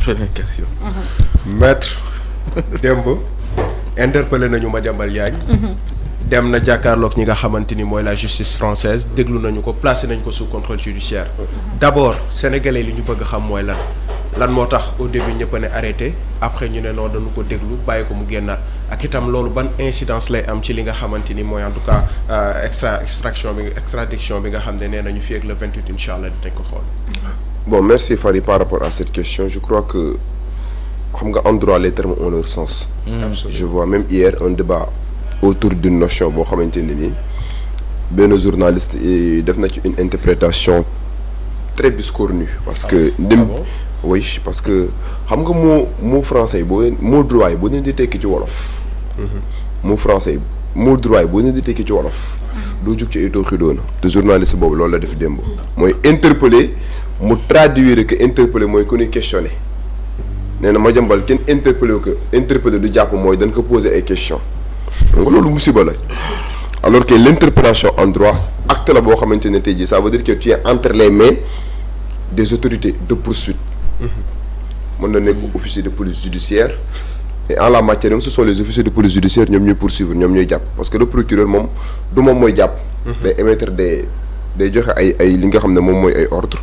Première question. Maître démb interpellé nañu Madiambal Diagne. dem na jàkkaarloog ñi nga xamante ni mooy la justice française déglu nañu ko placé nañu ko sous contrôle judiciaire. d'abord sénégalais li ñu bëgg xam mooy lan moo tax au début ñëpp a ne arrêté après ñu ne noonu dañu ko déglu bàyyi ko mu génnaat ak itam loolu ban incidence lay am ci li nga xamante ni mooy en tout cas extradition bi nga xam ne nee nañu fii ak le 28 incha allah dinañ ko xool. Bon, merci Fary par rapport à cette question. Je crois que xam nga en droit les termes ont leur sens. Je vois même hier un débat autour d'une notion boo xamante ne nii benn journaliste def na ci une interprétation très biscornue parce que oui parce que xam nga mot français yi mot droit yi boo leen di tekki ci wolof. mot français yi mot droit yi boo leen di tekki ci wolof. doo jug ci ay tooxi doona te journaliste boobu loolu la def démb. mooy interpeller mu traduire que interpeller mooy ku ñuy questionner. nee na Madiambal kenn interpeller du jàpp mooy dañ ko poser ay questions. nga loolu musiba la. alors que l'interpellation en droit acte la boo xamante ne tey jii ça veut dire que tu es entre les mains des autorités de poursuite. mën na nekk officier de police judiciaire et en la matière même ce sont les officiers de police judiciaire ñoom ñooy poursuivre ñoom ñooy jàpp parce que le procureur moom du moom mooy jàpp. day émettre day joxe ay li nga xam ne moom mooy ay ordre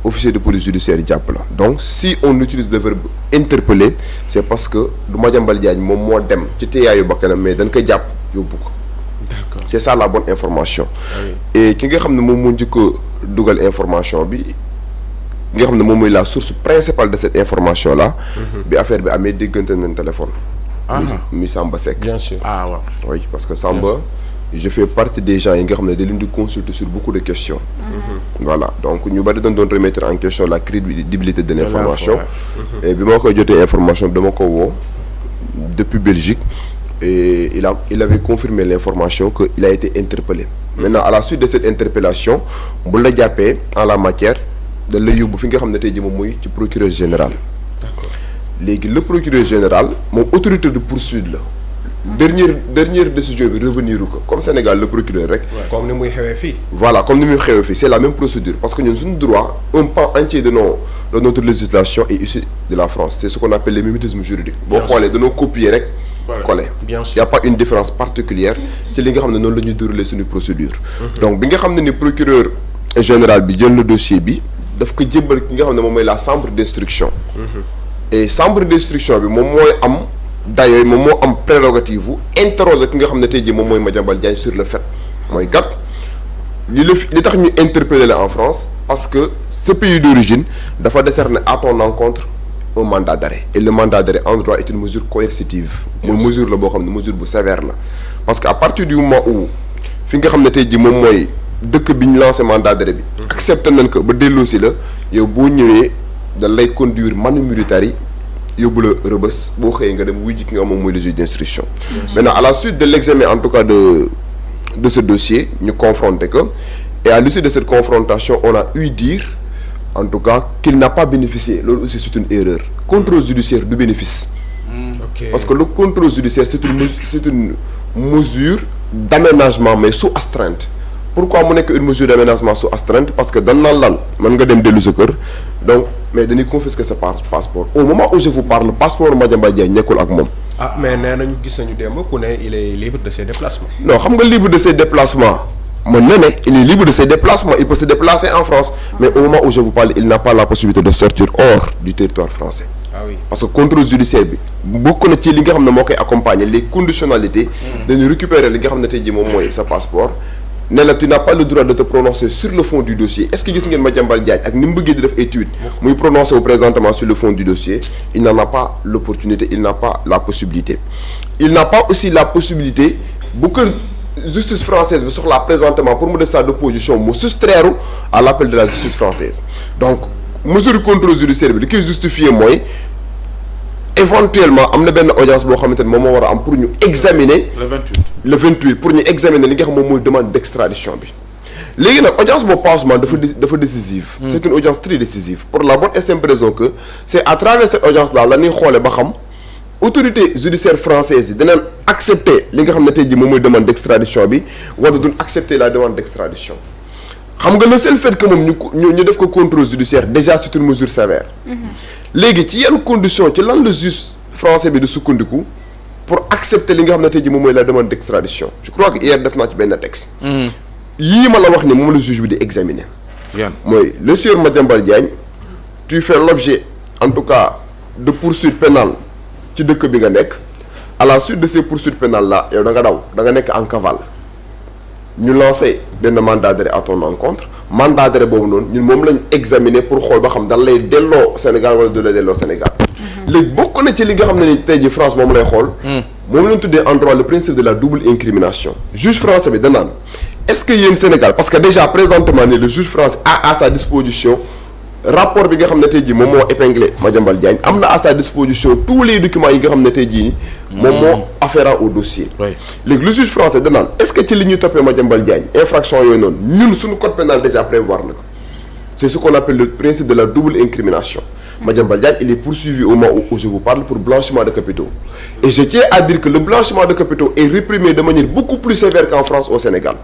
officier de police judiciaire yi jàpp la donc si on utilise le verbe interpeller c'est parce que du Madiambal Diagne moom moo dem ci téyaayu bakkanam mais dañ koy jàpp yóbbu ko. D'accord. C'est ça la bonne information. Oui. Et ki nga xam ne moom moo njëkk a dugal information bi nga xam ne moom mooy la source principale de cette information là. bi affaire bi amee déggante nañ téléphone. muy Samba Seck. Bien sûr waaw. oui parce que Samba je fais partie des gens yi nga xam ne da leen di consulter sur beaucoup de questions. Voilà donc ñu bari dañ doon remettre en question la crédibilité de l'information. Et bi ma koy jotee information bi dama ko woo depuis Belgique. Et il avait confirmé l'information qu'il a été interpellé. Maintenant à la suite de cette interpellation bu la jàppee en la matière da lay yóbbu fi nga xam ne tey jii moom mooy ci procureur général. D'accord. Léegi le procureur général moom autorité de poursuite la. dernière décision bi revenir ko comme Sénégal le procureur rek. comme ni muy xewee fii. Voilà comme ni muy xewee fii c'est la même procédure parce que ñun suñu droit un pan entier de notre législation est issu de la France c'est ce qu'on appelle le mimétisme juridique. boo xoolee dañoo copier rek. collé bien sûr y a pas une différence particulière ci li nga xam ne noonu la ñuy dérouler suñu procédure. Donc bi nga xam ne ni procureur général bi jël le dossier bi daf ko jébbal ki nga xam ne moom mooy la chambre d'instruction. Et chambre d'instruction bi moom mooy am dayooy moom moo am prérogative bu interroger ki nga xam ne tey jii moom mooy Madiambal Diagne sur le fait mooy gat li tax ñu interpeller la en France parce que ce pays d'origine dafa décerner à ton encontre un mandat d'arrêt et le mandat d'arrêt en droit est une mesure coercitive mooy mesure la boo xam ne mesure bu sévère la parce que à partir du moment où fi nga xam ne tey jii moom mooy dëkk bi ñu lancé mandat d'arrêt bi accepté nañ ko ba delloosi la yow boo ñëwee da lay conduire manu militari yóbbu la rëbës boo xëyee nga dem wuy ji ki nga moom mooy le juge d'instruction. Maintenant à la suite de l'examen en tout cas de ce dossier ñu confronté que et à l'issue de cette confrontation on a eu dire en tout cas qu'il n'a pas bénéficié loolu aussi c'est une erreur contrôle judiciaire du bénéfice. Okay. Parce que le contrôle judiciaire c'est une mesure d'aménagement mais sous astreinte. Pourquoi mu nekk une mesure d'aménagement sous astreinte parce que dan naan lan mën nga dem dellu sa kër donc mais dañuy confisquer sa passeport au moment où je vous parle passeport Madiambal Diagne nekkul ak moom. Ah mais nee nañu gis nañu démb ku ne il est libre de ses déplacements. Non xam nga libre de ses déplacements mën na ne il est libre de ses déplacements il peut se déplacer en France mais au moment où je vous parle il n'a pas la possibilité de sortir hors du territoire français. Ah oui. Parce que contrôle judiciaire bi bokk na ci li nga xam ne moo koy accompagner les conditionnalités. dañu récupérer li nga xam ne tey jii moom mooy sa passeport. ne la tu n'as pas le droit de te prononcer sur le fond du dossier est-ce que gis ngeen Madiambal Diagne ak ni mu bëggee di def étude muy prononcer wu présentement sur le fond du dossier il n'en a pas l'opportunité il n'a pas la possibilité il n'a pas aussi la possibilité bu ko justice française bi soxlaa présentement pour mu def sa déposition mu soustraire à l'appel de la justice française donc mesure contrôle judiciaire bi li koy justifier mooy éventuellement am na benn audience boo xamante ne moom moo war a am pour ñu examiner. le 28 pour ñu examiner li nga xam moom mooy demande d'extradition bi. léegi nag audience boobu passement dafa décisive. C'est une audience très décisive pour la bonne et simple raison que c'est à travers cette audience là la ñuy xoolee ba xam autorité judiciaire française yi dinañ accepter li nga xam ne tey jii moom mooy demande d'extradition bi wala duñ accepter la demande d'extradition. xam nga le seul fait que moom ñu def ko contrôle judiciaire déjà c'est une mesure sévère. léegi ci yenn condition ci lan le juge français bi di sukkandiku pour accepter li nga xam ne tey jii moom mooy la demande d'extradition je crois que hier def naa ci benn texte. yii ma la wax ni moom la juge bi di examiner. mooy le sieur Madiambal Diagne tu fais l'objet en tout cas de poursuites pénales ci dëkk bi nga nekk à la suite de ces poursuites pénales là yow da nga daw da nga nekk en cavale ñu lancé benn mandat d'arrêt à ton encontre mandat d'arrêt boobu noonu ñun moom lañ examiner pour xool ba xam dan lay delloo Sénégal wala du lay delloo Sénégal. léegi bokk na ci li nga xam ne ni tey jii France moom lay xool. moom lañ tuddee en droit le principe de la double incrimination. juge français bi danaan est-ce que yéen Sénégal parce que déjà présentement ni le juge français a à sa disposition rapport bi nga xam ne tey jii moom moo épinglé Madiambal Diagne am na à sa disposition tous les documents yi nga xam ne tey jii moom moo afférent au dossier. léegi le juge français danaan est-ce que ci li ñuy toppee Madiambal Diagne infraction yooyu noonu ñun suñu code pénal déjà prévoir na ko c'est ce qu'on appelle le principe de la double incrimination. Madiambal Diagne il est poursuivi au moment où je vous parle pour blanchiment de capitaux et je tiens à dire que le blanchiment de capitaux est réprimé de manière beaucoup plus sévère qu'en France au Sénégal.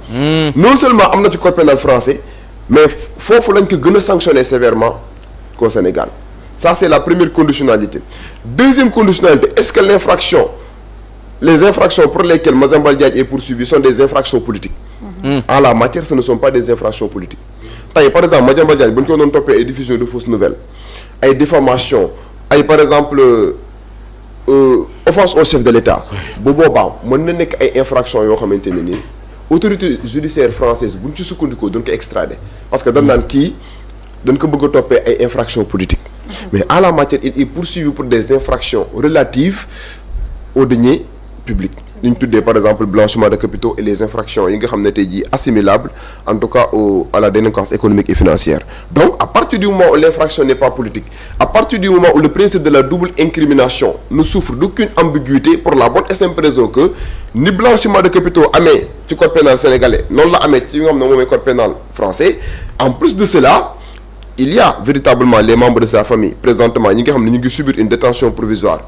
Non seulement am na ci code pénal français mais foofu lañ ko gën a sanctionner sévèrement qu'au Sénégal ça c'est la première conditionnalité. Deuxième conditionnalité est-ce que les infractions pour lesquelles Madiambal Diagne est poursuivi sont des infractions politiques. En la matière ce ne sont pas des infractions politiques. tey par exemple Madiambal Diagne bu ñu ko doon toppee ay diffusion de fausses nouvelles ay diffamation ay par exemple offense au chef de l'État bu boobaa mën na nekk ay infractions yoo xamante ne nii autorité judiciaire française bu ñu ci sukkandikoo dañ ko extrader parce que dañ naan kii dañ ko bëgg a toppee ay infractions politiques mais en la matière il est poursuivi pour des infractions relatives aux deniers publics li ñu tuddee par exemple blanchiment de capitaux et les infractions yi nga xam ne tey jii assimilables en tout cas à la délinquance économique et financière donc à partir du moment où l'infraction n'est pas politique à partir du moment où le principe de la double incrimination ne souffre d'aucune ambiguïté pour la bonne et simple raison que ni blanchiment de capitaux amee ci code pénal sénégalais noonu la amee ci nga xam ne moom mooy code pénal français en plus de cela il y a véritablement les membres de sa famille présentement ñi nga xam ne ñu ngi subir une détention provisoire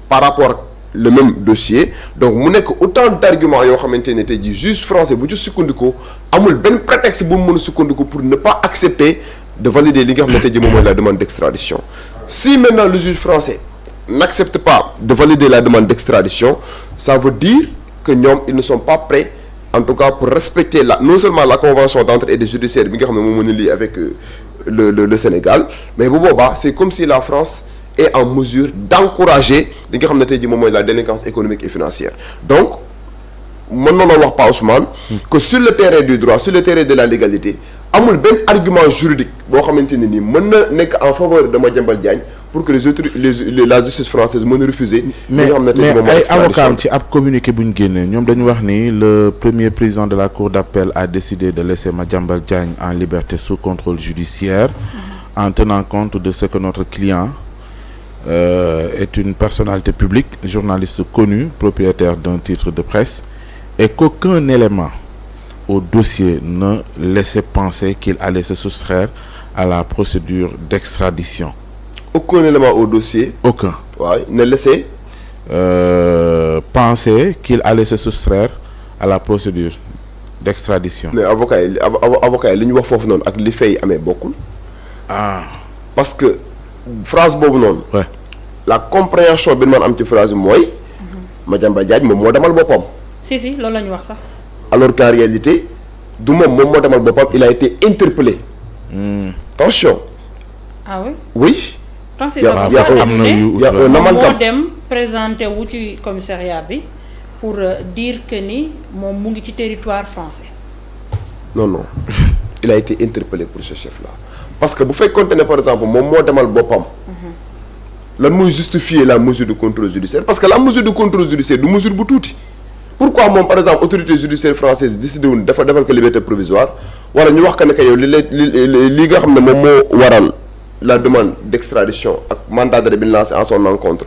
par rapport le même dossier donc mu nekk autant d'arguments yoo xamante ne tey jii juge français bu ci sukkandiku amul benn prétexte bu mu mën a sukkandiku pour ne pas accepter de valider li nga xam ne tey jii moom mooy la demande d'extradition si maintenant le juge français n'accepte pas de valider la demande d'extradition ça veut dire que ñoom ils ne sont pas prêts en tout cas pour respecter non seulement la convention d'entraide judiciaire bi nga xam ne moom mën a lii avec le Sénégal mais bu boobaa c'est comme si la France est en mesure d'encourager li nga xam ne tey jii moom mooy la délinquance économique et financière donc mën noonu wax Pa Ousmane que sur le terrain du droit sur le terrain de la légalité amul benn argument juridique boo xamante ne nii mën na nekk en faveur de Madiambal Diagne pour que la justice française mën a refuser mais ay avocat am ci ab communiqué bu ñu génnee ñoom dañu wax ni le premier président de la cour d'appel a décidé de laisser Madiambal Diagne en liberté sous contrôle judiciaire en tenant compte de ce que notre client est une personnalité publique, journaliste connu, propriétaire d'un titre de presse, et qu'aucun élément au dossier ne laissait penser qu'il allait se soustraire à la procédure d'extradition. Aucun élément au dossier? Aucun. Ouais, ne laissait penser qu'il allait se soustraire à la procédure d'extradition. Mais avocat yi li ñu wax foofu noonu ak li fay amee bokkul. Parce que phrase boobu noonu. la compréhension bi man am ci phrase bi mooy. Madiambal Diagne moom moo demal boppam. si loolu la ñu wax sax. alors qu'en réalité du moom moo demal boppam il a été interpellé. Attention. ah oui. oui. il y a un amalgame moo dem présenté wu ci commissariat bi pour dire que ni moom mu ngi ci territoire français. non il a été interpellé pour ce chef là. parce que bu fekkoonte ne par exemple moom moo demal boppam. lan mooy justifier la mesure de contrôle judiciaire parce que la mesure de contrôle judiciaire du mesure bu tuuti. pourquoi moom par exemple autorité judiciaire française décidé wuñ defal ko liberté provisoire wala ñu wax que ne que yow li nga xam ne moom moo waral la demande d'extradition ak mandat d'arrêt bi ñu lancé en son encontre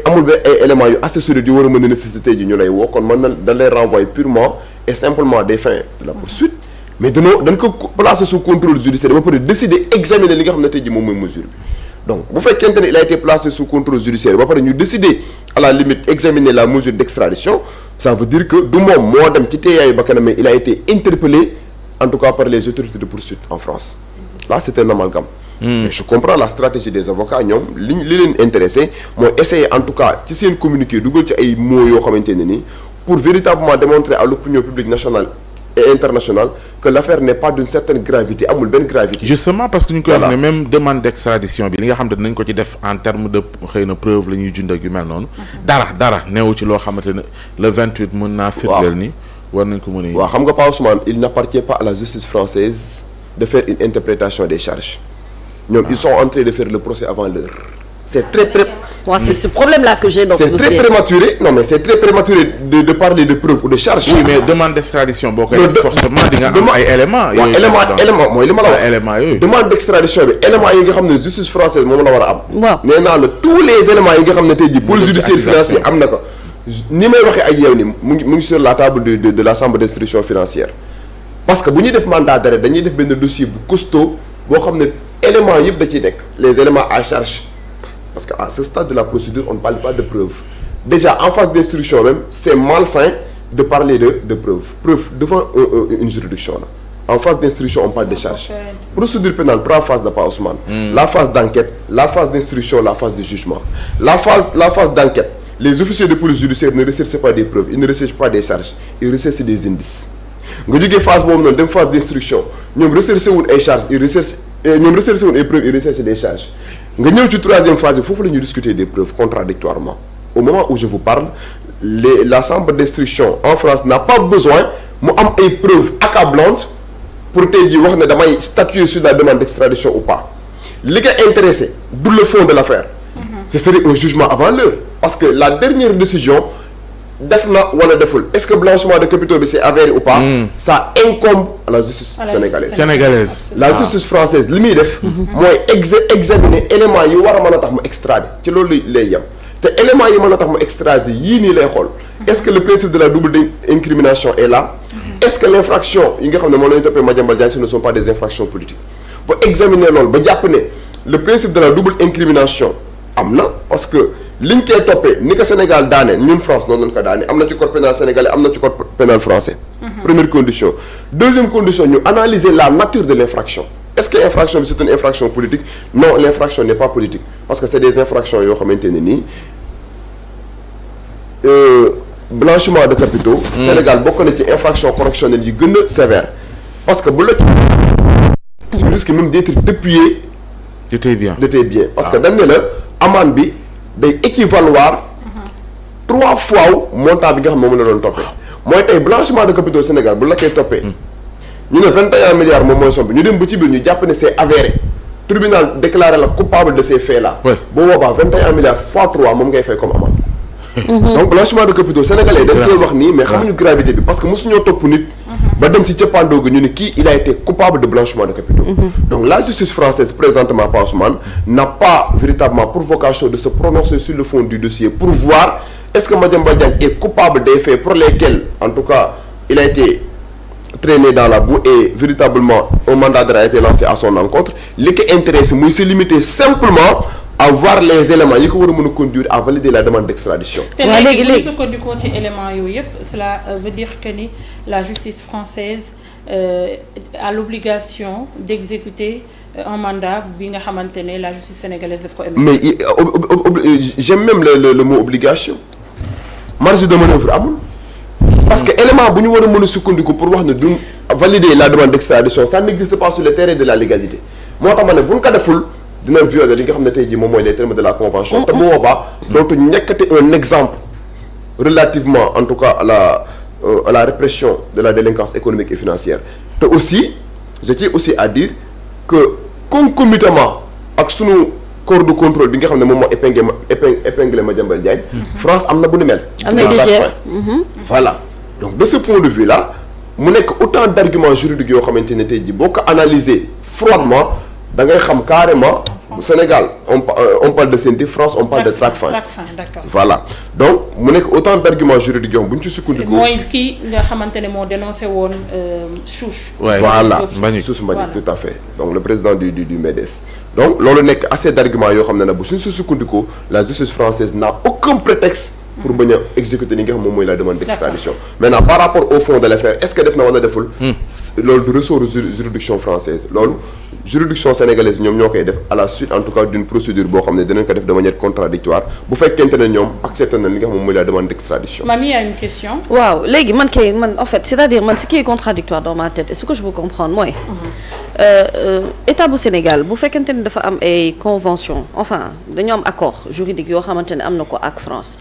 amul ba ay éléments yu assez solides yu war a mën a nécessité ji ñu lay woo kon mën na dañ lay renvoyer purement et simplement des fins de la poursuite. mais dañ ko placer sous contrôle judiciaire ba pare décider examiner li nga xam ne tey jii moom mooy mesure bi donc bu fekkente ne il a été placé sous contrôle judiciaire ba pare ñu décider à la limite examiner la mesure d'extradition ça veut dire que du moom moo dem ci teeyaayu ba kanam mais il a été interpellé en tout cas par les autorités de poursuite en France là c'est un amalgame mais je comprends la stratégie des avocats ñoom li leen intéressé mooy essayer en tout cas ci seen communiqué dugal ci ay mots yoo xamante ne nii pour véritablement démontrer à l'opinion publique nationale et internationale que l'affaire n'est pas d'une certaine gravité amul benn gravité. justement parce que ñu koy wax ne même demande d'extradition bi li nga xam ne dinañ ko ci def en terme de xëy na preuve la ñuy jund ak yu mel noonu. dara neewu ci loo xamante ne le 28 mën naa firndeel ni war nañ ko mën a. waaw xam nga Pa Ousmane il n'appartient pas à la justice française de faire une interprétation des charges ñoom ils sont en train de faire le procès avant l'heure. C'est c'est ce problème-là que j'ai dans ce dossier. C'est très prématuré. Non, mais c'est très prématuré de parler de preuves ou de charges. Oui, mais demande d'extradition boo koy def forcément di nga am ay éléments. waaw élément mooy li ma la wax. éléments yooyu. demande d'extradition bi éléments yi nga xam ne justice française moom la war a am. waaw nee naa la tous les éléments yi nga xam ne tey jii pôle judiciaire financier am na ko. ni may waxee ak yow ni mu ngi sur la table de la chambre d'instruction financière. parce que bu ñuy def mandat d'arrêt dañuy def benn dossier bu costaud boo xam ne éléments yëpp da ciy nekk les éléments à charge. Parce qu'à ce stade de la procédure, on ne parle pas de preuves. Déjà, en phase d'instruction même, c'est malsain de parler de preuves. Preuves devant une juridiction. Là. En phase d'instruction, on parle de charges. Procédure pénale, 3 phases de Pa Ousmane. La phase d'enquête, la phase d'instruction, la phase de jugement. La phase d'enquête, les officiers de police judiciaire ne recherchent pas des preuves, ils ne recherchent pas des charges, ils recherchent des indices. Nga jógee phase boobu noonu dem phase d'instruction ñoom recherché wul ay charges ils recherchent ñoom recherché wul ay preuves ils recherchent des charges. nga ñëw ci troisième phase bi foofu la ñuy discuter des preuves contradictoirement au moment où je vous parle la chambre d'instruction en France n'a pas besoin mu am ay preuves accablantes pour tey jii wax ne damay statuer sur la demande d'extradition ou pas li nga intéressé du le fond de l'affaire ce serait un jugement avant l'heure parce que la dernière décision def na wala deful est-ce que blanchiment de capitaux bi c'est avéré ou pas ça incombe à la justice sénégalaise la justice française li muy def mooy examiner éléments yi war a mën a tax mu extrader ci loolu lay yem te éléments yi mën a tax mu extrader yii nii lay xool est-ce que le principe de la double incrimination est là est-ce que l'infraction yi nga xam ne moom la ñu toppee Madiambal Diagne ce ne sont pas des infractions politiques ba examiner loolu ba jàpp ne le principe de la double incrimination am na parce que liñ koy toppee ni ko Sénégal daane ñun France noonu lañ ko daane am na ci code pénal sénégalais am na ci code pénal français. Première condition. Deuxième condition ñu analyser la nature de l'infraction. Est-ce que infraction bi c'est une infraction politique? Non, l'infraction n'est pas politique parce que c'est des infractions yoo xamante ne nii blanchiment de capitaux. Sénégal bokk na ci infraction correctionnelle yi gën a sévère parce que bu la tu risques même d'être dépouillé de tes biens parce que dañ ne la amende bi day équivaloir 3 fois montant bi nga xam ne moom la doon toppee mooy tey blanchiment de capitaux Sénégal bu la koy toppee ñu ne 21 milliards moom mooy somme bi ñu dem ba ci biir ñu jàpp ne c'est avéré tribunal déclaré la coupable de ces faits là boo boobaa 21 milliards fois 3 moom ngay fay comme amende donc blanchiment de capitaux sénégalais dañ koy wax nii mais xamuñu gravité bi parce que mosuñoo topp nit ba dem ci cëppaandoo gi ñu ne kii il a été coupable de blanchiment de capitaux donc la justice française présentement Pa Ousmane n'a pas véritablement pour vocation de se prononcer sur le fond du dossier pour voir est-ce que Madiambal Diagne est coupable des faits pour lesquels en tout cas il a été traîné dans la boue et véritablement un mandat d'arrêt a été lancé à son encontre li ko intéressé muy se limiter simplement à voir les éléments yi ko war a mën a conduire à valider la demande d'extradition. te léegi bu ñu sukkandikoo ci éléments yooyu yëpp cela veut dire que ni la justice française a l'obligation d'exécuter un mandat bi nga xamante ne la justice sénégalaise daf ko émettre. mais j'aime même le mot obligation marge de manœuvre amul. parce que élément bu ñu war a mën a sukkandiku pour wax ne du valider la demande d'extradition ça n'existe pas sur le terrain de la légalité moo tax ma ne bu ñu ko deful. dina violer li nga xam ne tey jii moom mooy les termes de la convention te bu boobaa dootu ñekkati un exemple relativement en tout cas à la répression de la délinquance économique et financière te aussi je tiens aussi à dire que concomitamment ak sunu corps de contrôle bi nga xam ne moom moo épinglé Madiambal Diagne France am na bu ni mel am na DGF voilà donc de ce point de vue là mu nekk autant d'arguments juridiques yoo xamante ne tey jii boo ko analyser froidement da ngay xam carrément Sénégal on parle de CENTIF France on parle de TRACFIN d'accord voilà donc mu nekk autant d'arguments juridiques yoo xam bu ñu ci sukkandiku. mooy kii nga xamante ne moo dénoncé woon Souche. voilà Souche Mbagnick tout à fait donc le président du MEDES. donc loolu nekk assez d'arguments yoo xam ne nag bu suñ si sukkandiku la justice française n'a aucun prétexte pour bañ a exécuter li nga xam moom mooy la demande d'extradition. Maintenant par rapport au fond de l'affaire est-ce que def na wala deful. loolu du ressort juridiction française loolu juridiction sénégalaise ñoom ñoo koy def à la suite en tout cas d'une procédure boo xam ne dinañ ko def de manière contradictoire bu fekkente ne ñoom accepté na li nga xam moom mooy la demande d'extradition. Mamy a une question. waaw léegi man en fait c'est-à-dire man ce qui est contradictoire dans ma tête et ce que je veux comprendre mooy. état bu Sénégal bu fekkente ne dafa am ay convention enfin dañoo am accord juridique yoo xamante ne am na ko ak France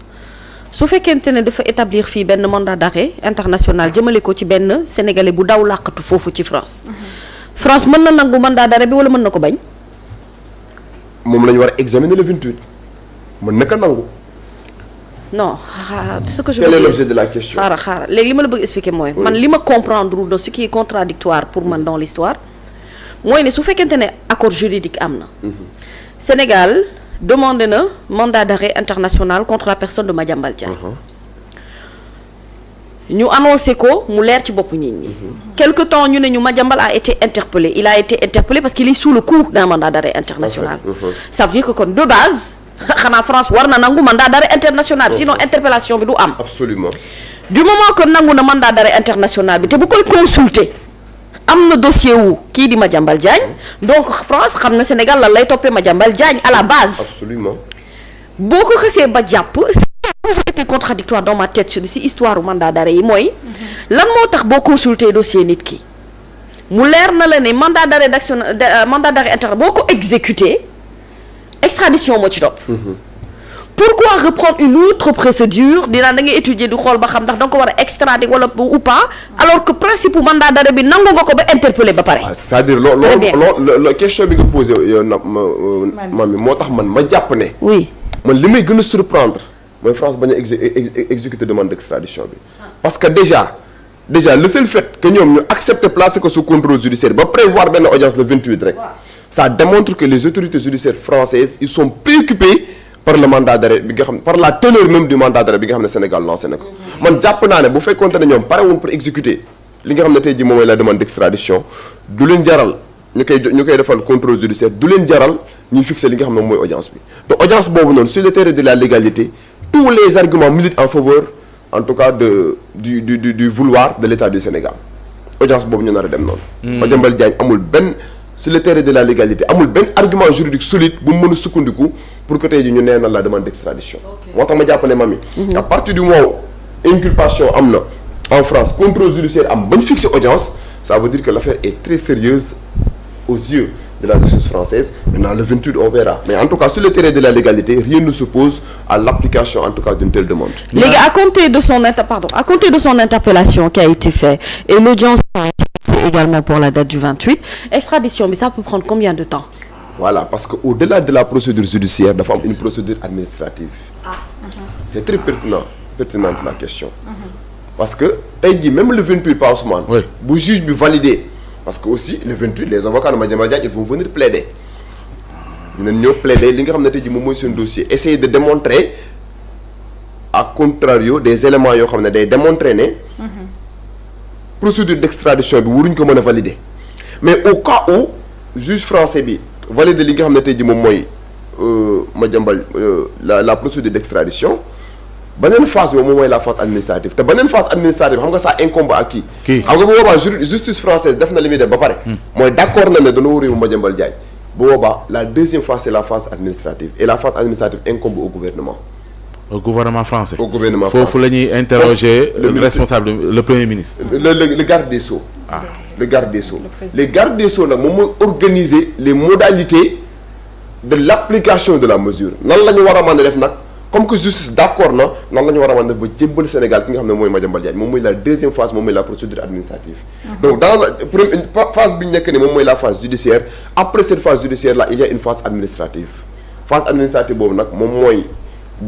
su fekkente ne dafa établir fii benn mandat d'arrêt international jëmale ko ci benn sénégalais bu daw làqatu foofu ci France. France mën na nangu mandat d'arrêt bi wala mën na ko bañ. moom la ñu war a examiner le 28 mën na ko nangu. non ce que je quel est l'objet de la question. xaaral léegi li ma la bëgg expliquer mooy. man li ma comprendre de ce qui est contradictoire pour man dans l'histoire mooy ne su fekkente ne accord juridique am na. Sénégal demandé na mandat d'arrêt international contre la personne de Madiambal Diagne. ñu annoncé ko mu leer ci bopp nit ñi. quelque temps ñu ne ñu Madiambal a été interpellé il a été interpellé parce qu'il est sous le coup d'un mandat d'arrêt international. ça veut dire que kon de base xanaa France war na nangu mandat d'arrêt international bi sinon interpellation bi du am. absolument du moment que nangu na mandat d'arrêt international bi te bu koy consulter am na dossier wu kii di Madiambal Diagne donc France xam na Sénégal lan lay toppee Madiambal Diagne à la base. absolument boo ko xësee ba jàpp. toujours été contradictoire dans ma tête sur si histoire u mandat d'arrêt yi mooy lan moo tax boo consulter dossier nit ki mu leer na la ne mandat d'arrêt d'action mandat d'arrêt international boo ko exécuté extradition moo ci topp. pourquoi reprendre une autre procédure dinaa da ngay étudier di xool ba xam ndax da nga ko war a extrader wala ou pas alors que principe u mandat d'arrêt bi nangu nga ko ba interpeller ba pare. c'est-à-dire loolu question bi nga posé yow na Mamy moo tax man ma jàpp ne. oui man li may gën a surprendre. mooy France bañ a exécuter demande d'extradition bi parce que déjà le seul fait que ñoom ñu accepter placer ko sous contrôle judiciaire ba prévoir benn audience le 28 rek ça démontre que les autorités judiciaires françaises ils sont préoccupés par le mandat d'arrêt bi nga xam par la teneur même du mandat d'arrêt bi nga xam ne Sénégal lancé na ko man jàpp naa ne bu fekkoonte ne ñoom pare woon pour exécuter li nga xam ne tey jii moom mooy la demande d'extradition du leen jaral ñu koy defal contrôle judiciaire du leen jaral ñuy fixer li nga xam ne mooy audience bi te audience boobu noonu sur le terrain de la légalité tous les arguments militent en faveur en tout cas du vouloir de l'État du Sénégal audience boobu ñu nar a dem noonu. Madiambal Diagne amul benn sur le terrain de la légalité amul benn argument juridique solide bu mu mën a sukkandiku pour que tey jii ñu neenal la demande d'extradition. moo tax ma jàpp ne Mamy. à partir du moment où inculpation am na en France contrôle judiciaire am ba ñu fixer audience ça veut dire que l'affaire est très sérieuse aux yeux de la justice française. Maintenant le 28 on verra mais en tout cas sur le terrain de la légalité rien ne s'oppose à l'application en tout cas d'une telle demande. Léegi à compter de son interpellation qui a été fait et l'audience également pour la date du 28 extradition bi ça peut prendre combien de temps? Voilà parce que au-delà de la procédure judiciaire dafa am une procédure administrative. C'est très pertinente la question. Parce que tey jii même le 28 pas Ousmane. bu juge bi validé. parce que aussi le 28 les avocats de Madiambal Diagne ils vont venir plaider dinañ ñëw plaider li nga xam ne tey jii moom mooy seen dossier essayer de démontrer à contrario des éléments yoo xam ne day démontrer ne procédure d'extradition bi waruñ ko mën a valider mais au cas où juge français bi valider li nga xam ne tey jii moom mooy Madiambal la procédure d'extradition beneen phase bi moom mooy la phase administrative te beneen phase administrative xam nga ça incombe à qui. xam nga bu boobaa justice française def na li muy def ba pare. mooy d'accord na ne dañoo réew Madiambal Diagne bu boobaa la deuxième phase c'est la phase administrative et la phase administrative incombe au gouvernement. au gouvernement français. au gouvernement français foofu la ñuy interroger le responsable le premier ministre. le garde des Sceaux. le garde des Sceaux. les gardes des Sceaux nag moom mooy organiser les modalités de l'application de la mesure nan la ñu war a mën a def nag. comme que justice d'accord na nan la ñu war a mën def ba jébbal Sénégal ki nga xam ne mooy Madiambal Diagne moom mooy la deuxième phase moom mooy la procédure administrative. donc dans la première phase bi ñu nekk ni moom mooy la phase judiciaire après cette phase judiciaire là il y a une phase administrative boobu nag moom mooy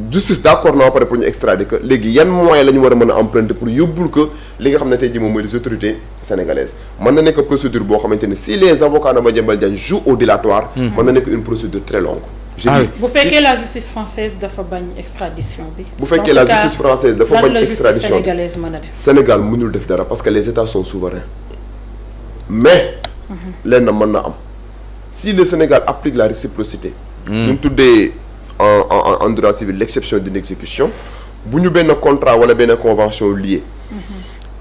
justice d'accord na ba pare pour ñu extrader que léegi yan moyens la ñu war a mën a emprunter pour yóbbul que li nga xam ne tey jii moom mooy les autorités sénégalaises mën na nekk procédure boo xamante ni si les avocats de Madiambal Diagne jouent au dilatoire. mën na nekk une procédure très longue. bu fekkee la justice française dafa bañ extradition bi. bu fekkee la justice française dafa bañ extradition bi sénégalaise mën a def. Sénégal mënul def dara parce que les États sont souverains mais. lenn mën na am si le Sénégal applique la réciprocité. ñu tuddee en droit civil l'exception d'une exécution bu ñu benn contrat wala benn convention liée.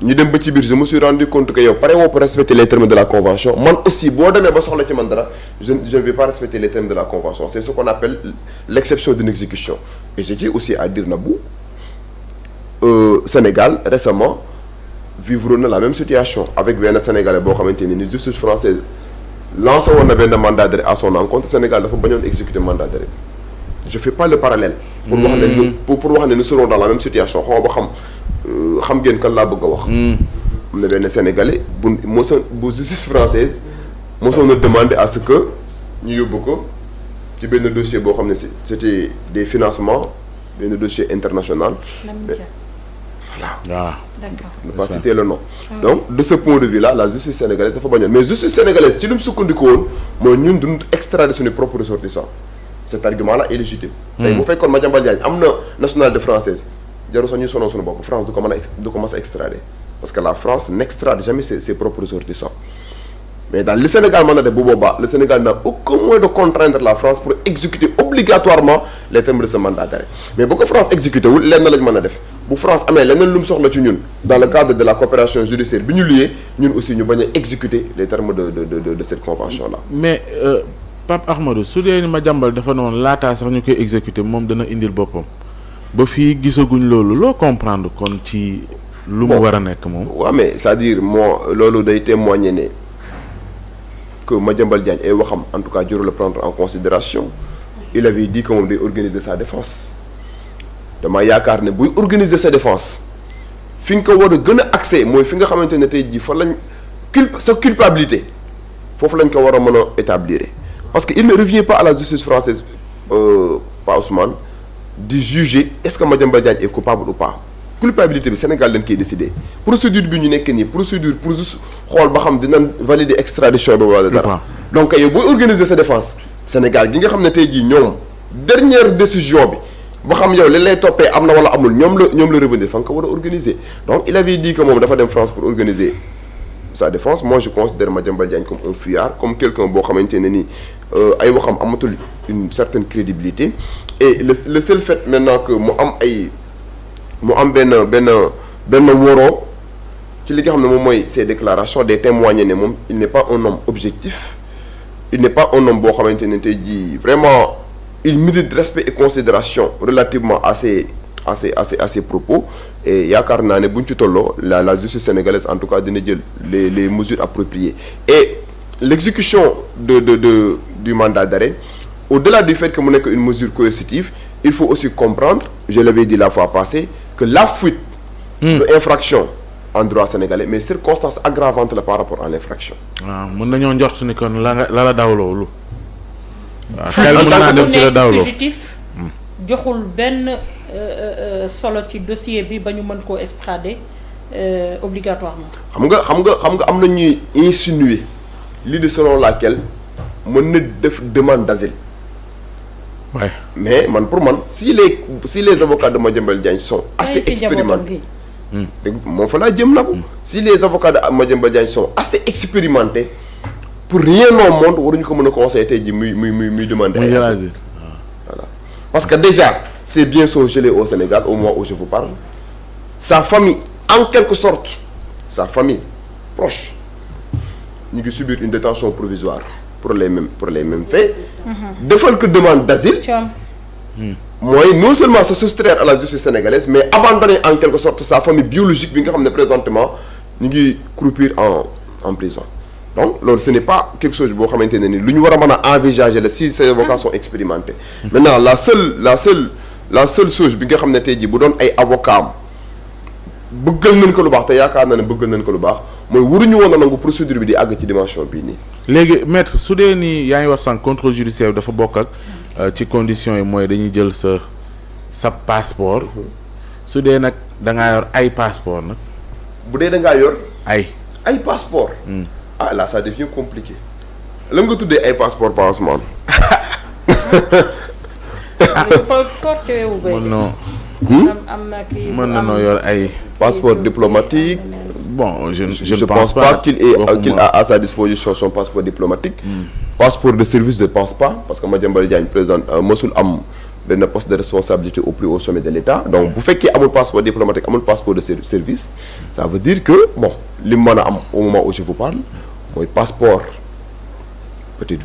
ñu dem ba ci biir je me suis rendu compte que yow pare woo pour respecter les termes de la convention man aussi boo demee ba soxla ci man dara je ne vais pas respecter les termes de la convention c'est ce qu'on appelle l'exception d'une exécution et je tiens aussi à dire Nabou Sénégal récemment vivre na la même situation avec benn Sénégalais boo xamante ni justice française lancé woon na benn mandat d'arrêt à son encontre Sénégal dafa bañoon exécuter mandat d'arrêt je fais pas le parallèle. pour wax ne pour wax ne nous serons dans la même situation xaw ma xam ngeen kan laa bëgg a wax. am na benn Sénégalais bu justice française mosoon na demander à ce que ñu yóbbu ko ci benn dossier boo xam ne c'était des financements benn dossier international. Voilà. Ah. D'accord. Ne pas citer le nom. Donc de ce point de vue là la justice sénégalaise dafa bañoon mais justice sénégalaise ci li mu sukkandiku woon mooy ñun duñu extrader suñu propre ressortissants. Cet argument là est légitime. tey bu fekkoon Madiambal Diagne am na nationalité française jarul sax ñuy sonal suñu bopp France du ko mën a extrader parce que la France n'extrade jamais ses propres ressortissants mais daal li Sénégal mën a def bu boobaa le Sénégal n'a aucun moyen de contraindre la France pour exécuter obligatoirement les termes de ce mandat d'arrêt mais bu ko France exécuté wul lenn lañ mën a def bu France amee leneen lu mu soxla ci ñun dans le cadre de la coopération judiciaire bi ñu lié ñun aussi ñu bañ a exécuter les termes de cette convention là. mais Pape Ahmadou su dee ni Madiambal dafa noonu laataa sax ñu koy exécuter moom dana indil boppam ba fii gisaguñ loolu loo comprendre kon ci lu mu war a nekk moom. waaw mais c'est-à-dire loolu day témoigner ne que Madiambal Diagne ay waxam en tout cas jarul le prendre en considération il avait dit que moom day organiser sa défense dama yaakaar ne buy organiser sa défense fi nga ko war a gën a accès mooy fi nga xamante ne tey jii fa lañ sa culpabilité foofu lañ ko war a mën a établir parce que il ne revient pas à la justice française pas Ousmane di juger est-ce que Madiambal Diagne est coupable ou pas culpabilité bi Sénégal lañ koy décider procédure bi ñu nekk nii procédure pour juste xool ba xam dinañ valider extradition bi wala dara donc yow booy organiser sa défense Sénégal gi nga xam ne tey jii ñoom dernière décision bi ba xam yow li lay toppee am na wala amul ñoom la revenir fa nga ko war a organiser donc il avait dit que moom dafa dem France pour organiser sa défense moi je considère Madiambal Diagne comme un fuyard comme quelqu'un boo xamante ne ni ay waxam amatul une certaine crédibilité et le seul fait maintenant que mu am benn woroo ci li nga xam ne moom mooy ces déclarations des témoigner ne moom il n'est pas un homme objectif il n'est pas un homme boo xamante ne tey jii vraiment il mérite respect et considération relativement à ses propos et yaakaar naa ne bu ñu ci tolloo la justice sénégalaise en tout cas dina jël les mesures appropriées et l'exécution du mandat d'arrêt au-delà du fait que mu nekk une mesure coercitive il faut aussi comprendre je l'avais dit la fois passée que la fuite de infraction en droit sénégalais mais circonstance aggravante la par rapport à l'infraction. waaw mën nañoo njort ni kon la dawloo lu. waaw xel mën naa dem ci la dawloo joxul benn solo ci dossier bi ba ñu mën koo extrader obligatoirement. xam nga am na ñuy insinuer l'idée selon laquelle mën na def demande d'asile. Ouais. Mais pour moi si les avocats de Madiambal Diagne sont assez expérimentés moom fa laa jëm na ko si les avocats de Madiambal Diagne sont assez expérimentés pour rien au monde waruñu ko mën a conseiller tey ji muy demander ay asile. Voilà parce que déjà c'est bien sont gelés au Sénégal au moment où je vous parle sa famille en quelque sorte sa famille proche ñu ngi subir une détention provisoire pour les mêmes faits defal que demande d'asile mooy non seulement se soustraire à la justice sénégalaise mais abandonner en quelque sorte sa famille biologique bi nga xam ne présentement ñu ngi croupir en prison donc loolu ce n'est pas quelque chose boo xamante ne ni lu ñu war a mën a envisager la si ces avocats sont expérimentés maintenant la seule chose bi nga xam ne tey jii bu doon ay avocats am bëggal nañ ko lu baax te yaakaar na ne bëggal nañ ko lu baax mooy waruñu woon a nangu procédure bi di àgg ci dimension bii nii. léegi maître su dee nii yaa ngi wax sànq contrôle judiciaire bi dafa bokk ak ci conditions yi mooy dañuy jël sa passeport su dee nag da ngaa yor ay passeport nag. bu dee da ngaa yor. ay passeport. Ah là ça devient compliqué. la nga tuddee ay passeport pas Ousmane. mën na noo yor ay. passeport diplomatique. Bon, je ne pense pas qu'il a à sa disposition son passeport diplomatique. Passeport de service je pense pas parce que Madiambal Diagne présente mosul am benn poste de responsabilité au plus haut sommet de l'État donc bu fekkee amul passeport diplomatique amul passeport de service ça veut dire que bon li mu mën a am au moment où je vous parle mooy passeport peut-être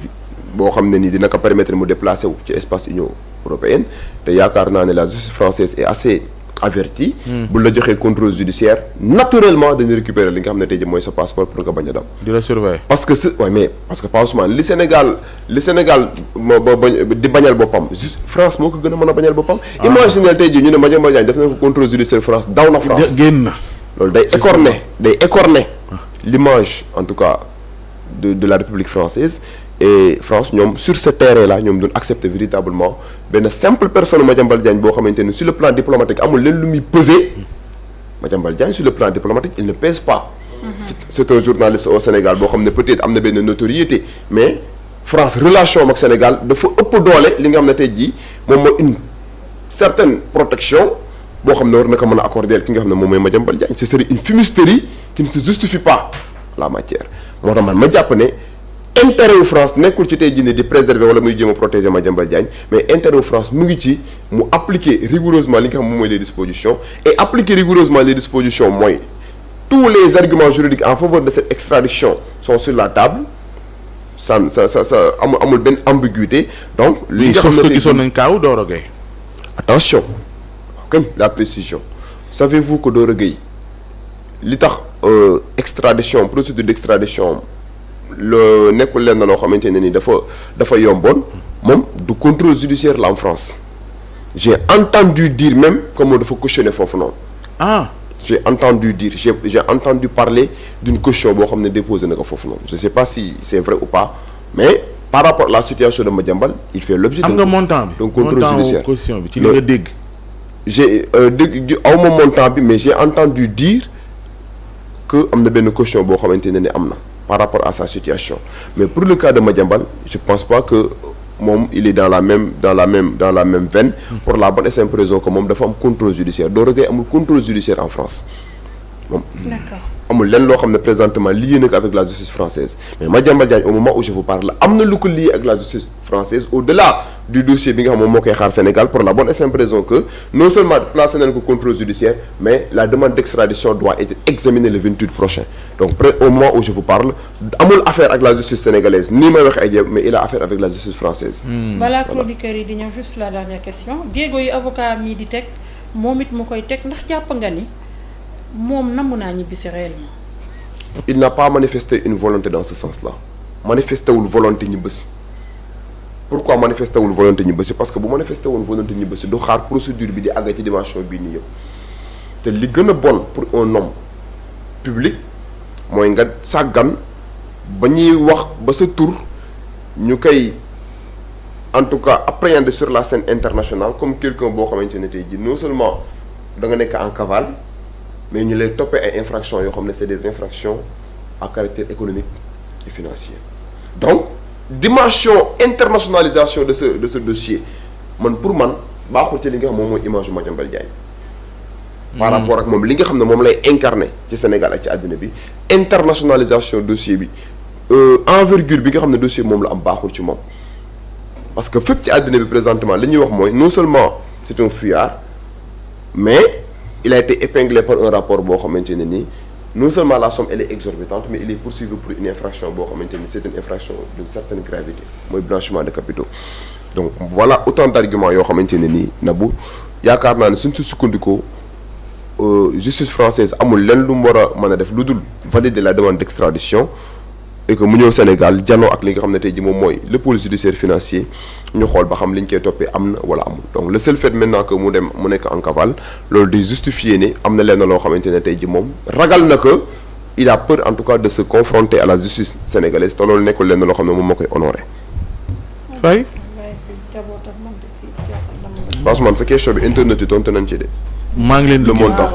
boo xam ne nii dina ko permettre mu déplacer wu ci espace Union européenne te yaakaar naa ne la justice française est assez avertie. bu la joxee contrôle judiciaire naturellement dañuy récupérer li nga xam ne tey jii mooy sa passeport pour nga bañ a daw. di la surveiller. parce que parce que pas Ousmane li Sénégal di bañal boppam juste France moo ko gën a mën a bañal boppam. imaginez tey jii ñu ne Madiambal Diagne def na ko contrôle judiciaire France daw na France. génn na loolu day écorner l'image en tout cas de la République française. et France ñoom sur ce terrain là ñoom duñ accepter véritablement benn simple personne Madiambal Diagne boo xamante ni sur le plan diplomatique amul leen lu muy peser Madiambal Diagne sur le plan diplomatique il ne pèse pas. c'est un journaliste au Sénégal boo xam ne peut-être am na benn notoriété mais France relation am ak Sénégal dafa ëpp doole li nga xam ne tey jii moom mooy une certaine protection boo xam ne war na ko mën a accorder ki nga xam ne moom mooy Madiambal Diagne ce serait une fumisterie qui ne se justifie pas la matière moo tax man ma jàpp ne. intérêt wu France nekkul ci tey jii di préserver wala muy jéem a protéger Madiambal Diagne mais intérêt wu France mu ngi ci mu appliquer rigoureusement li nga xam moom mooy les dispositions et appliquer rigoureusement les dispositions mooy tous les arguments juridiques en faveur de cette extradition sont sur la table ça amul benn ambiguïté donc. li nga xam ne gisoon nañ kaaw Doro Gueye. attention kañ la précision savez-vous que Doro Gueye li tax extradition procédure d'extradition le nekkul leen na loo xamante ne ni dafa yomboon moom du contrôle judiciaire la en France j'ai entendu dire même que moom dafa cautionner foofu noonu. j'ai entendu dire j'ai entendu parler d'une caution boo xam ne déposé na ko foofu noonu je sais pas si c'est vrai ou pas mais par rapport à la situation de Madiambal il fait l'objet am nga montant bi d'un contrôle judiciaire caution bi ci li nga dégg. j'ai awma montant bi mais j'ai entendu dire que am na benn caution boo xamante ne ni am na par rapport à sa situation mais pour le cas de Madiambal je pense pas que moom il est dans la même veine pour la bonne et simple raison que moom dafa am contrôle judiciaire Doro Gueye amul contrôle judiciaire en France moom amul lenn loo xam ne présentement lié na ko avec la justice française mais Madiambal Diagne au moment où je vous parle am na lu ko lié ak la justice française au-delà du dossier bi nga xam moom moo koy xaar Sénégal pour la bonne et simple raison que non seulement placé nañ ko contrôle judiciaire mais la demande d'extradition doit être examinée le 28 prochain donc au moment où je vous parle amul affaire ak la justice sénégalaise nii may wax ay jéem mais il a affaire avec la justice française. balaa chroniqueur yi di ñëw juste la dernière question jéego yi avocat mi di teg moom it mu koy teg ndax jàpp nga ni moom namm naa ñibbisi réellement. il n'a pas manifesté une volonté dans ce sens-là manifesté wul volonté ñibbisi. pourquoi manifesté wul volonté ñibbisi parce que bu manifesté woon volonté ñibbisi du xaar procédure bi di àgg ci dimension bii nii yëpp te li gën a bon pour un homme public mooy nga sàggan ba ñuy wax ba sa tur ñu koy en tout cas appréhender sur la scène internationale comme quelqu'un boo xamante ne tey jii non seulement da nga nekk en cavale mais ñu lay toppee ay infractions yoo xam ne c'est des infractions à caractère économique et financier donc dimension internationalisation de ce dossier pour man baaxul ci li nga xam moom mooy image Madiambal Diagne par rapport ak moom li nga xam ne moom lay incarner ci Sénégal ak ci àddina bi internationalisation dossier bi envergure bi nga xam ne dossier moom la am baaxul ci moom parce que fépp ci àddina bi présentement li ñuy wax mooy non seulement c'est un fuyard mais il a été épinglé par un rapport boo xamante ne nii non seulement la somme elle est exorbitante mais il est poursuivi pour une infraction boo xamante ni c'est une infraction d'une certaine gravité mooy blanchiment de capitaux donc voilà autant d'arguments yoo xamante ne nii Nabou yaakaar naa ne suñ si sukkandikoo justice française amul lenn lu mu war a mën a def lu dul valider la demande d'extradition et que mu ñëw Sénégal janoo ak li nga xam ne tey ji moom mooy le pôle judiciaire financier ñu xool ba xam li ñu koy toppee am na wala amul donc le seul fait maintenant que mu nekk en cavale loolu di justifier ne am na lenn loo xamante ne tey ji moom ragal na que il a peur en tout cas de se confronter à la justice sénégalaise te loolu nekkul lenn loo xam ne moom moo koy honorer. Faye. Ousmane sa question bi internet yi tontu nañ ci de. maa ngi leen di le montant.